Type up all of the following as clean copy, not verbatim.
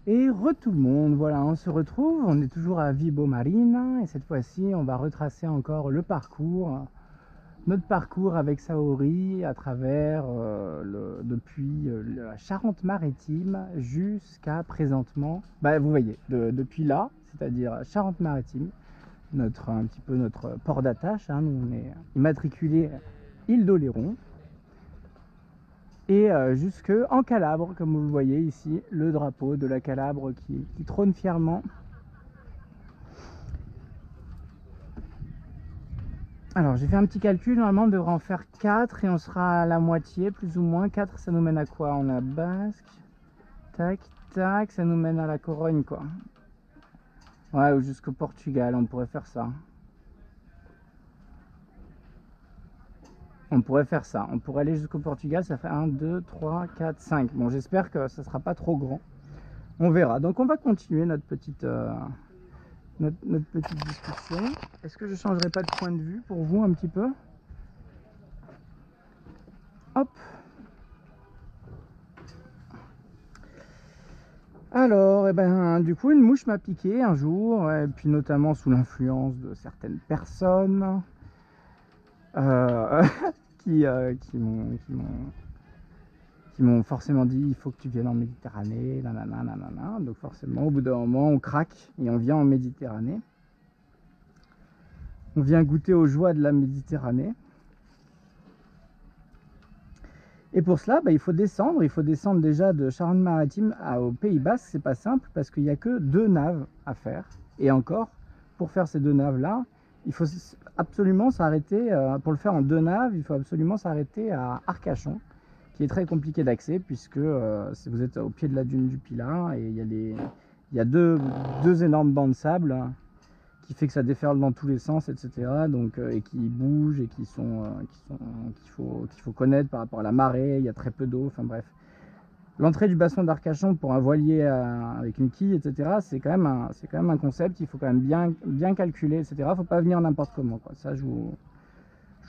Et tout le monde, voilà, on se retrouve, on est toujours à Vibo Marina et cette fois-ci on va retracer encore le parcours, notre parcours avec Saori à travers depuis la Charente-Maritime jusqu'à présentement, bah, vous voyez, depuis là, c'est-à-dire Charente-Maritime, un petit peu notre port d'attache, hein, nous on est immatriculé Île d'Oléron. Et jusque en Calabre, comme vous le voyez ici, le drapeau de la Calabre qui trône fièrement. Alors j'ai fait un petit calcul, normalement on devrait en faire 4 et on sera à la moitié, plus ou moins. 4, ça nous mène à quoi? On a Basque, tac, tac, ça nous mène à la Corogne, quoi. Ouais, ou jusqu'au Portugal, on pourrait faire ça. On pourrait faire ça, on pourrait aller jusqu'au Portugal, ça fait 1, 2, 3, 4, 5. Bon, j'espère que ça sera pas trop grand. On verra. Donc on va continuer notre petite discussion. Est-ce que je changerai pas de point de vue pour vous un petit peu? Hop. Alors, du coup, une mouche m'a piqué un jour, et puis notamment sous l'influence de certaines personnes qui m'ont forcément dit il faut que tu viennes en Méditerranée, nanana, nanana. Donc forcément, au bout d'un moment, on craque et on vient en Méditerranée. On vient goûter aux joies de la Méditerranée. Et pour cela, il faut descendre. Il faut descendre déjà de Charente-Maritime au Pays Basque. C'est pas simple parce qu'il n'y a que 2 naves à faire. Et encore, pour faire ces 2 naves-là, il faut absolument s'arrêter. Pour le faire en 2 naves, il faut absolument s'arrêter à Arcachon, qui est très compliqué d'accès puisque vous êtes au pied de la dune du Pilat et il y a deux énormes bancs de sable qui fait que ça déferle dans tous les sens, etc. Donc, et qui bougent et qu'il faut connaître par rapport à la marée. Il y a très peu d'eau. Enfin bref, l'entrée du bassin d'Arcachon pour un voilier avec une quille, etc. C'est quand même un concept. Il faut quand même bien calculer, etc. Il ne faut pas venir n'importe comment, quoi. Ça, je vous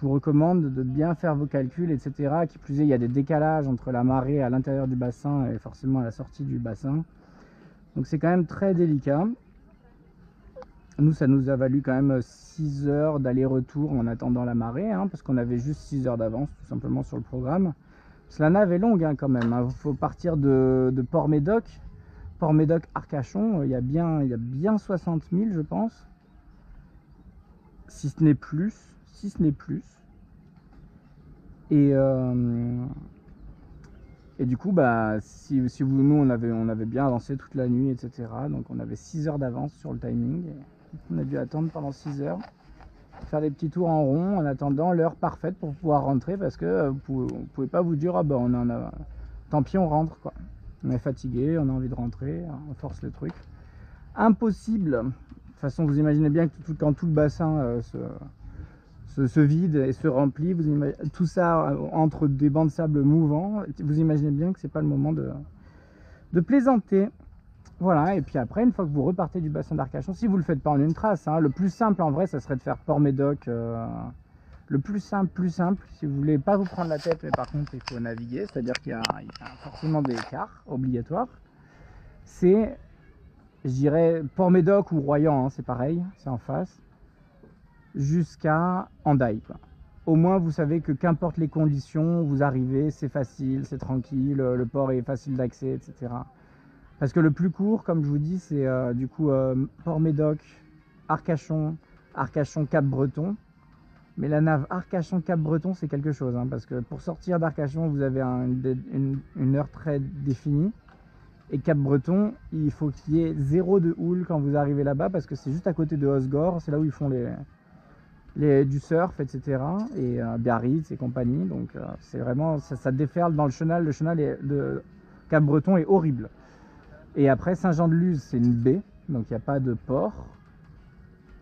recommande de bien faire vos calculs, etc. Qui plus est, il y a des décalages entre la marée à l'intérieur du bassin et forcément à la sortie du bassin. Donc c'est quand même très délicat. Nous, ça nous a valu quand même 6 heures d'aller-retour en attendant la marée, hein, parce qu'on avait juste 6 heures d'avance tout simplement sur le programme. Parce que la nave est longue, hein, quand même. Il faut partir de Port-Médoc. Port-Médoc-Arcachon, il y a bien 60 000, je pense. Si ce n'est plus. Et du coup, nous, on avait bien avancé toute la nuit, etc. Donc on avait 6 heures d'avance sur le timing. Et on a dû attendre pendant 6 heures, faire des petits tours en rond en attendant l'heure parfaite pour pouvoir rentrer, parce que vous pouvez pas vous dire tant pis, on rentre, quoi. On est fatigué, on a envie de rentrer, on force le truc. Impossible. De toute façon, vous imaginez bien que quand tout le bassin se vide et se remplit, tout ça entre des bancs de sable mouvants, vous imaginez bien que c'est pas le moment de plaisanter. Voilà, et puis après, une fois que vous repartez du bassin d'Arcachon, si vous le faites pas en une trace, hein, le plus simple en vrai, ça serait de faire Port-Médoc. Le plus simple, si vous voulez pas vous prendre la tête, mais par contre il faut naviguer, c'est-à-dire qu'il y a forcément des écarts obligatoires. C'est, je dirais, Port-Médoc ou Royan, hein, c'est pareil, c'est en face, jusqu'à Hendaye, quoi. Au moins vous savez que qu'importe les conditions, vous arrivez, c'est facile, c'est tranquille, le port est facile d'accès, etc. Parce que le plus court, comme je vous dis, c'est Port-Médoc, Arcachon, Cap-Breton. Mais la nave Arcachon-Cap-Breton, c'est quelque chose, hein, parce que pour sortir d'Arcachon, vous avez une heure très définie. Et Cap-Breton, il faut qu'il y ait 0 de houle quand vous arrivez là-bas, parce que c'est juste à côté de Osgore, c'est là où ils font du surf, etc. Et Biarritz et compagnie. Donc c'est vraiment, ça déferle dans le chenal. Le chenal de Cap-Breton est horrible. Et après, Saint-Jean-de-Luz, c'est une baie, donc il n'y a pas de port,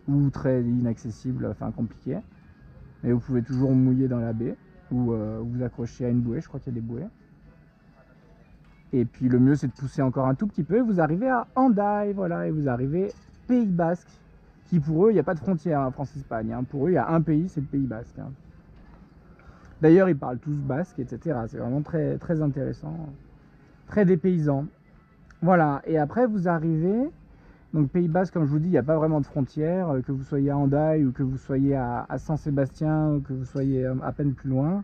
ou très inaccessible, enfin compliqué. Mais vous pouvez toujours mouiller dans la baie, ou vous accrocher à une bouée, je crois qu'il y a des bouées. Et puis le mieux, c'est de pousser encore un tout petit peu, et vous arrivez à Hendaye, voilà, et vous arrivez Pays Basque, qui pour eux, il n'y a pas de frontière, hein, France-Espagne. Hein. Pour eux, il y a un pays, c'est le Pays Basque. Hein. D'ailleurs, ils parlent tous basque, etc. C'est vraiment très, très intéressant, très dépaysant. Voilà, et après vous arrivez, donc Pays Basque, comme je vous dis, il n'y a pas vraiment de frontières, que vous soyez à Hendaye ou que vous soyez à Saint-Sébastien ou que vous soyez à peine plus loin.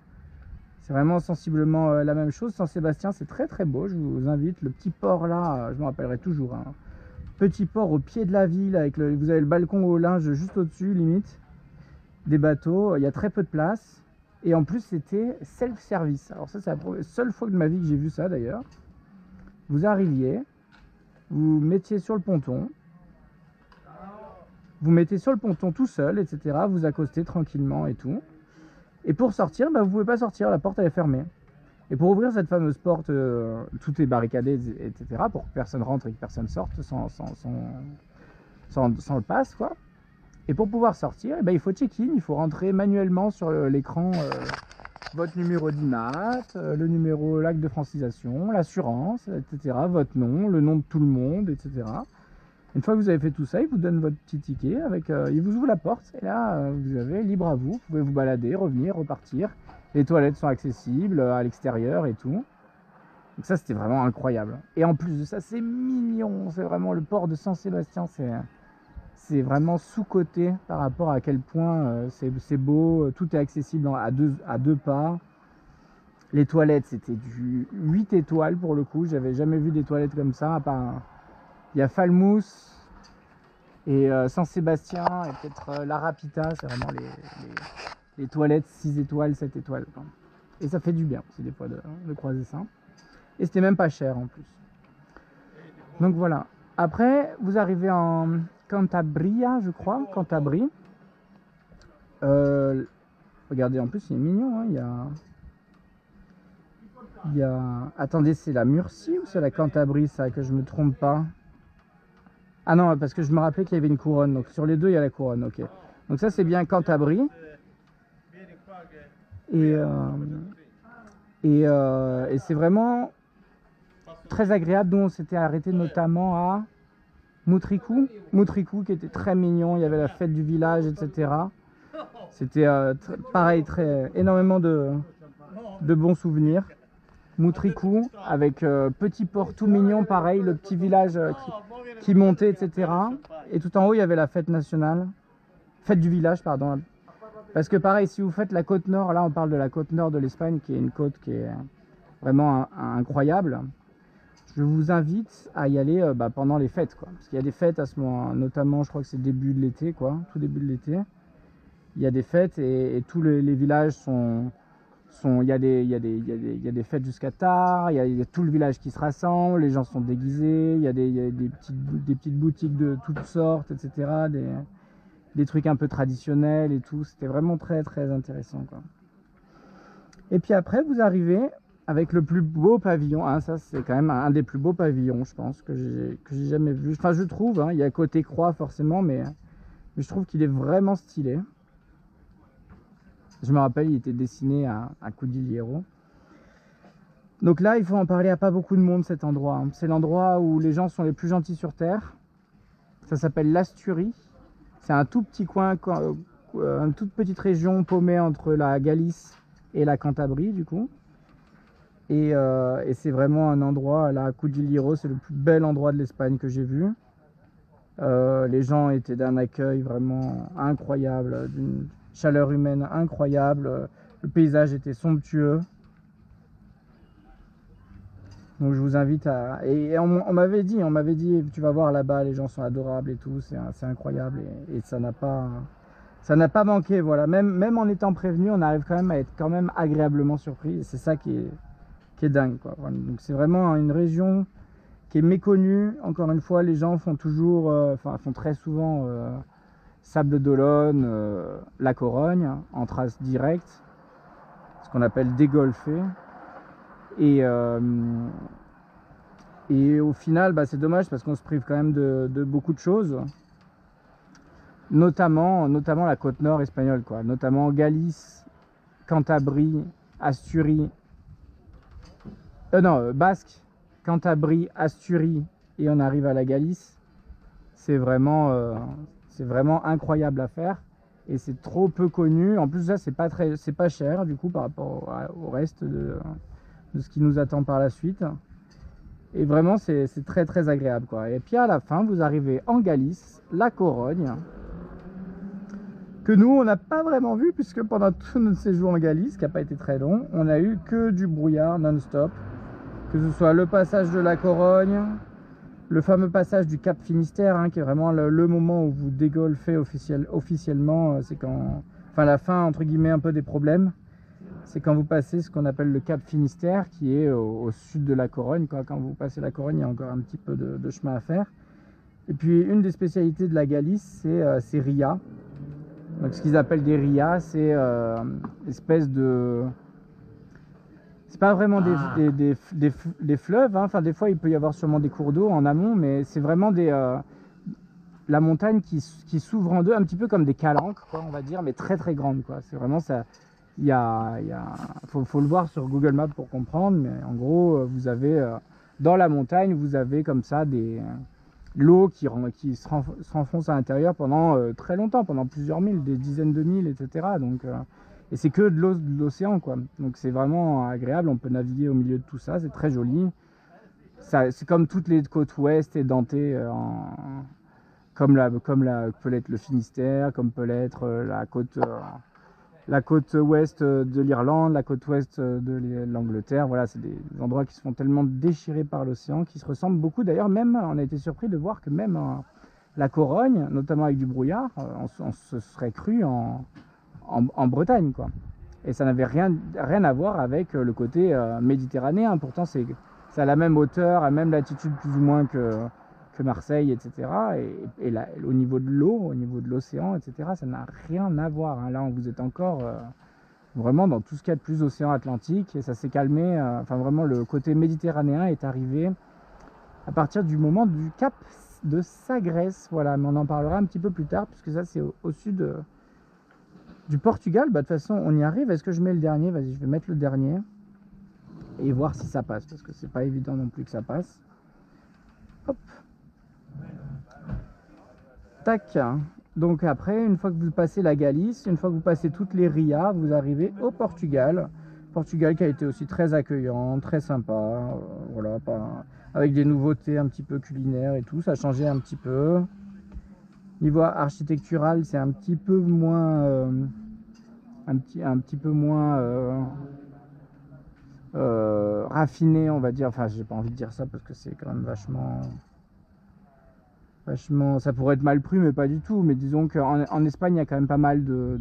C'est vraiment sensiblement la même chose. Saint-Sébastien, c'est très très beau, je vous invite. Le petit port là, je me rappellerai toujours, hein. Petit port au pied de la ville, avec vous avez le balcon au linge juste au-dessus, limite, des bateaux. Il y a très peu de place. Et en plus, c'était self-service. Alors ça, c'est la seule fois de ma vie que j'ai vu ça d'ailleurs. Vous arriviez, vous mettiez sur le ponton, vous mettez sur le ponton tout seul, etc. Vous accostez tranquillement et tout. Et pour sortir, bah, vous ne pouvez pas sortir, la porte elle est fermée. Et pour ouvrir cette fameuse porte, tout est barricadé, etc. pour que personne rentre et que personne sorte sans le pass, quoi. Et pour pouvoir sortir, eh ben, il faut check-in, il faut rentrer manuellement sur l'écran votre numéro d'IMAT, le numéro, l'acte de francisation, l'assurance, etc. Votre nom, le nom de tout le monde, etc. Une fois que vous avez fait tout ça, il vous donne votre petit ticket, il vous ouvre la porte, et là, vous avez libre à vous, vous pouvez vous balader, revenir, repartir. Les toilettes sont accessibles à l'extérieur et tout. Donc ça, c'était vraiment incroyable. Et en plus de ça, c'est mignon, c'est vraiment le port de Saint-Sébastien, c'est vraiment sous-coté par rapport à quel point c'est beau, tout est accessible à deux pas. Les toilettes, c'était du 8 étoiles pour le coup, j'avais jamais vu des toilettes comme ça, à part... Il y a Falmouth et Saint-Sébastien et peut-être La Rapita, c'est vraiment les toilettes 6 étoiles, 7 étoiles. Et ça fait du bien aussi des fois de croiser ça. Et c'était même pas cher en plus. Donc voilà. Après, vous arrivez en Cantabria, je crois, Cantabrie. Regardez, en plus, il est mignon. Hein, Attendez, c'est la Murcie ou c'est la Cantabrie, ça, que je me trompe pas? Ah non, parce que je me rappelais qu'il y avait une couronne. Donc sur les deux, il y a la couronne. Ok. Donc ça, c'est bien Cantabrie. Et c'est vraiment très agréable. Nous, on s'était arrêté notamment à Moutricou, qui était très mignon. Il y avait la fête du village, etc. C'était pareil, énormément de bons souvenirs. Moutricou, avec petit port tout mignon, pareil, le petit village qui montait, etc. Et tout en haut, il y avait la fête nationale, fête du village, pardon. Parce que pareil, si vous faites la côte nord, là on parle de la côte nord de l'Espagne, qui est une côte qui est vraiment incroyable. Je vous invite à y aller pendant les fêtes, quoi. Parce qu'il y a des fêtes à ce moment, notamment, je crois que c'est début de l'été, quoi, tout début de l'été. Il y a des fêtes et tous les villages il y a des fêtes jusqu'à tard, il y a tout le village qui se rassemble, les gens sont déguisés, il y a des petites boutiques de toutes sortes, etc. Des trucs un peu traditionnels et tout. C'était vraiment très très intéressant, quoi. Et puis après, vous arrivez avec le plus beau pavillon. Hein, ça, c'est quand même un des plus beaux pavillons, je pense, que j'ai jamais vu. Enfin, je trouve, hein, il y a côté croix forcément, mais je trouve qu'il est vraiment stylé. Je me rappelle, il était dessiné à Cudillero. Donc là, il faut en parler à pas beaucoup de monde, cet endroit. Hein. C'est l'endroit où les gens sont les plus gentils sur Terre. Ça s'appelle l'Asturie. C'est un tout petit coin, une toute petite région paumée entre la Galice et la Cantabrie, du coup. Et c'est vraiment un endroit, là, Cudillero, c'est le plus bel endroit de l'Espagne que j'ai vu. Les gens étaient d'un accueil vraiment incroyable, d'une chaleur humaine incroyable. Le paysage était somptueux. Donc je vous invite à... Et on m'avait dit, tu vas voir là-bas, les gens sont adorables et tout, c'est incroyable. Et ça n'a pas manqué, voilà. Même en étant prévenu, on arrive quand même à être quand même agréablement surpris. Et c'est ça qui est dingue, quoi. Voilà. Donc c'est vraiment une région qui est méconnue. Encore une fois, les gens font toujours, font très souvent Sable d'Olonne, La Corogne, en trace directe, ce qu'on appelle dégolfé. Et au final, c'est dommage parce qu'on se prive quand même de beaucoup de choses, notamment la côte nord espagnole, quoi. Notamment Galice, Cantabrie, Asturie, Basque, Cantabrie, Asturie, et on arrive à la Galice. C'est vraiment incroyable à faire et c'est trop peu connu. En plus, ça, c'est pas cher du coup par rapport au reste de ce qui nous attend par la suite. Et vraiment, c'est très très agréable, quoi. Et puis à la fin, vous arrivez en Galice, la Corogne, que nous, on n'a pas vraiment vu, puisque pendant tout notre séjour en Galice, qui n'a pas été très long, on a eu que du brouillard non-stop. Que ce soit le passage de la Corogne, le fameux passage du Cap Finistère, hein, qui est vraiment le moment où vous dégolfez officiellement, c'est quand, enfin la fin entre guillemets un peu des problèmes, c'est quand vous passez ce qu'on appelle le Cap Finistère, qui est au sud de la Corogne, quoi. Quand vous passez la Corogne, il y a encore un petit peu de chemin à faire. Et puis une des spécialités de la Galice, c'est Ria. Donc ce qu'ils appellent des Rias, c'est espèce de... C'est pas vraiment des fleuves, hein. Enfin des fois il peut y avoir sûrement des cours d'eau en amont, mais c'est vraiment la montagne qui s'ouvre en deux, un petit peu comme des calanques, quoi, on va dire, mais très très grande, quoi. C'est vraiment ça. Faut le voir sur Google Maps pour comprendre, mais en gros vous avez dans la montagne, vous avez comme ça l'eau qui se renfonce à l'intérieur pendant très longtemps, pendant plusieurs milles, des dizaines de milles, etc. Donc et c'est que de l'océan, quoi. Donc c'est vraiment agréable, on peut naviguer au milieu de tout ça, c'est très joli. C'est comme toutes les côtes ouest édentées, comme peut l'être le Finistère, comme peut l'être la côte ouest de l'Irlande, la côte ouest de l'Angleterre. Voilà, c'est des endroits qui se font tellement déchirés par l'océan, qui se ressemblent beaucoup. D'ailleurs, même, on a été surpris de voir que même la Corogne, notamment avec du brouillard, on se serait cru en Bretagne, quoi. Et ça n'avait rien à voir avec le côté méditerranéen. Pourtant, c'est à la même hauteur, à la même latitude plus ou moins que Marseille, etc. Et là, au niveau de l'eau, au niveau de l'océan, etc., ça n'a rien à voir, hein. Là, vous êtes encore vraiment dans tout ce qu'il y a de plus océan Atlantique, et ça s'est calmé. Enfin, vraiment, le côté méditerranéen est arrivé à partir du moment du cap de Sagres. Voilà, mais on en parlera un petit peu plus tard, puisque ça, c'est au sud du Portugal. Bah, de toute façon, on y arrive. Est-ce que je mets le dernier? Vas-y, je vais mettre le dernier et voir si ça passe, parce que c'est pas évident non plus que ça passe. Hop. Tac. Donc après, une fois que vous passez la Galice, une fois que vous passez toutes les Rias, vous arrivez au Portugal. Portugal qui a été aussi très accueillant, très sympa, voilà, avec des nouveautés un petit peu culinaires et tout, ça a changé un petit peu. Niveau architectural, c'est un petit peu moins, un petit peu moins raffiné, on va dire. Enfin, j'ai pas envie de dire ça parce que c'est quand même vachement, ça pourrait être mal pris, mais pas du tout. Mais disons qu'en Espagne, il y a quand même pas mal de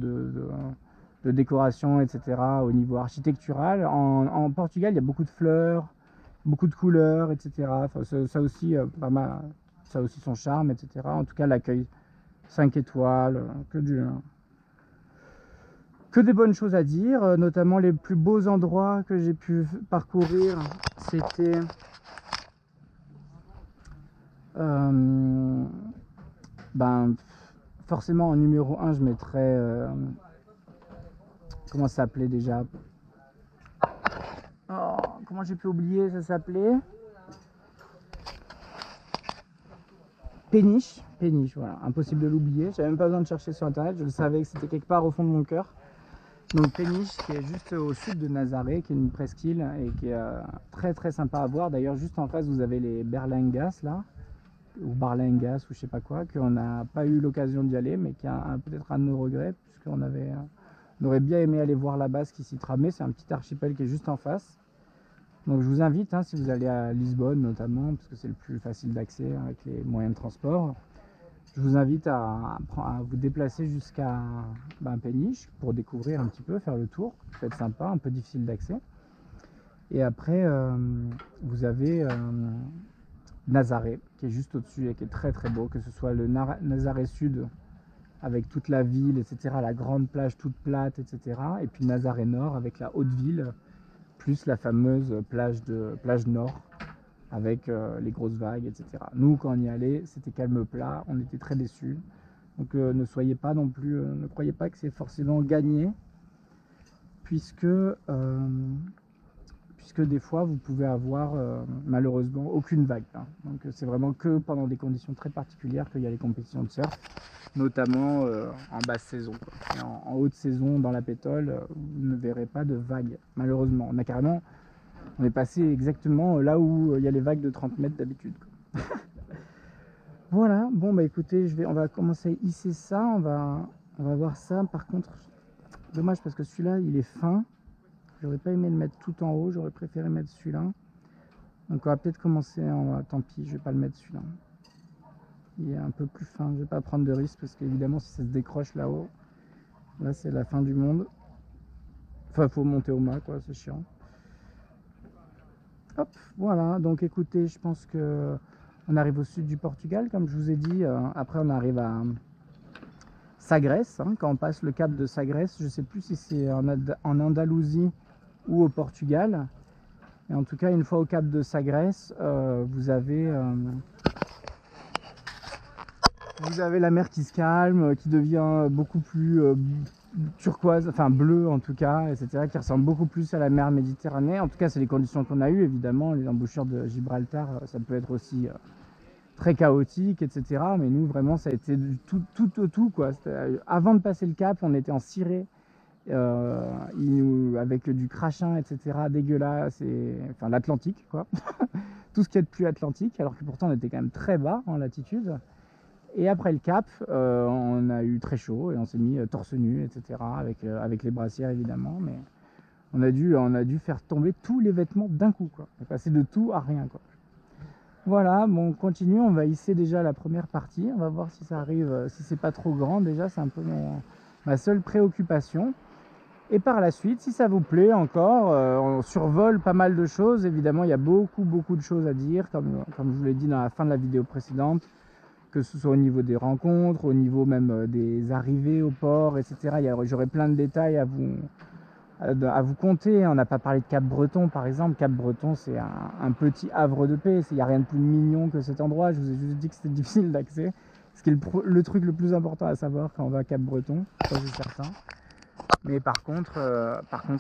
décorations, etc. au niveau architectural. En Portugal, il y a beaucoup de fleurs, beaucoup de couleurs, etc. Enfin, ça aussi, ça a aussi son charme, etc. En tout cas, l'accueil 5 étoiles, que des bonnes choses à dire. Notamment les plus beaux endroits que j'ai pu parcourir, c'était... ben, forcément en numéro 1 je mettrais comment ça s'appelait déjà, comment j'ai pu oublier, ça s'appelait Péniche, voilà, impossible de l'oublier, j'avais même pas besoin de chercher sur internet, je le savais que c'était quelque part au fond de mon cœur. Donc Péniche, qui est juste au sud de Nazaré, qui est une presqu'île et qui est très très sympa à voir. D'ailleurs, juste en face vous avez les Berlingas là, ou Barlingas ou je sais pas quoi, qu'on n'a pas eu l'occasion d'y aller, mais qui a peut-être un de nos regrets, puisqu'on aurait bien aimé aller voir là-bas ce qui s'y tramait. C'est un petit archipel qui est juste en face. Donc je vous invite, hein, si vous allez à Lisbonne notamment, parce que c'est le plus facile d'accès avec les moyens de transport, je vous invite à vous déplacer jusqu'à Péniche pour découvrir un petit peu, faire le tour. Ça peut être sympa, un peu difficile d'accès. Et après, vous avez Nazaré, qui est juste au-dessus et qui est très très beau, que ce soit le Nazaré Sud, avec toute la ville, etc., la grande plage toute plate, etc., et puis Nazaré Nord, avec la haute ville, plus la fameuse plage Nord, avec les grosses vagues, etc. Nous, quand on y allait, c'était calme plat, on était très déçus. Donc ne soyez pas non plus, ne croyez pas que c'est forcément gagné, puisque des fois vous pouvez avoir malheureusement aucune vague, hein. Donc c'est vraiment que pendant des conditions très particulières qu'il y a les compétitions de surf, notamment en basse saison, quoi. Et en haute saison dans la pétole, vous ne verrez pas de vagues, malheureusement. On a carrément On est passé exactement là où il y a les vagues de 30 mètres d'habitude. Voilà, bon bah écoutez, on va commencer à hisser ça, on va voir ça. Par contre, dommage parce que celui-là il est fin. J'aurais pas aimé le mettre tout en haut, j'aurais préféré mettre celui-là. Donc on va peut-être commencer en... Tant pis, je vais pas le mettre celui-là. Il est un peu plus fin, je vais pas prendre de risque parce qu'évidemment si ça se décroche là-haut, là c'est la fin du monde. Enfin faut monter au mât quoi, c'est chiant. Hop, voilà, donc écoutez, je pense que on arrive au sud du Portugal, comme je vous ai dit. Après on arrive à Sagres, hein, quand on passe le cap de Sagres, je sais plus si c'est en Andalousie ou au Portugal. Et en tout cas, une fois au cap de Sagres, vous avez la mer qui se calme, qui devient beaucoup plus turquoise, enfin bleue en tout cas, etc., qui ressemble beaucoup plus à la mer Méditerranée. En tout cas, c'est les conditions qu'on a eues, évidemment. Les embouchures de Gibraltar, ça peut être aussi très chaotique, etc. Mais nous, vraiment, ça a été tout quoi. Avant de passer le cap, on était en ciré, avec du crachin, etc. dégueulasse, enfin l'Atlantique, quoi. Tout ce qui est de plus atlantique, alors que pourtant on était quand même très bas en latitude. Et après le cap, on a eu très chaud et on s'est mis torse nu, etc. avec les brassières évidemment, mais on a dû faire tomber tous les vêtements d'un coup, quoi. On est passé de tout à rien, quoi. Voilà, bon, on continue, on va hisser déjà la première partie, on va voir si ça arrive, si c'est pas trop grand déjà, c'est un peu ma seule préoccupation. Et par la suite, si ça vous plaît encore, on survole pas mal de choses, évidemment il y a beaucoup de choses à dire, comme je vous l'ai dit dans la fin de la vidéo précédente, que ce soit au niveau des rencontres, au niveau même des arrivées au port, etc. J'aurai plein de détails à vous conter. On n'a pas parlé de Cap-Breton par exemple. Cap-Breton c'est un petit havre de paix, il n'y a rien de plus mignon que cet endroit. Je vous ai juste dit que c'était difficile d'accès, ce qui est le truc le plus important à savoir quand on va à Cap-Breton, ça c'est certain. Mais par contre,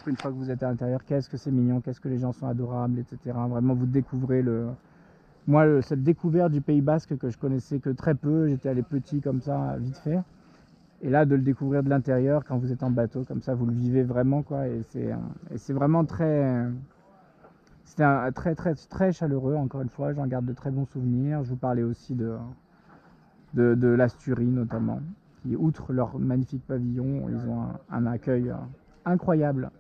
une fois que vous êtes à l'intérieur, qu'est-ce que c'est mignon, qu'est-ce que les gens sont adorables, etc. Vraiment vous découvrez cette découverte du Pays Basque que je connaissais que très peu, j'étais allé petit comme ça, vite fait. Et là, de le découvrir de l'intérieur, quand vous êtes en bateau, comme ça, vous le vivez vraiment, quoi. Et c'est vraiment c'était très chaleureux, encore une fois. J'en garde de très bons souvenirs. Je vous parlais aussi de l'Asturie, notamment, qui, outre leur magnifique pavillon, ils ont un accueil incroyable.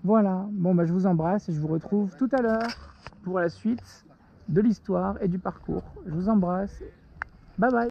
Voilà, bon, bah, je vous embrasse et je vous retrouve tout à l'heure pour la suite de l'histoire et du parcours. Je vous embrasse. Bye bye.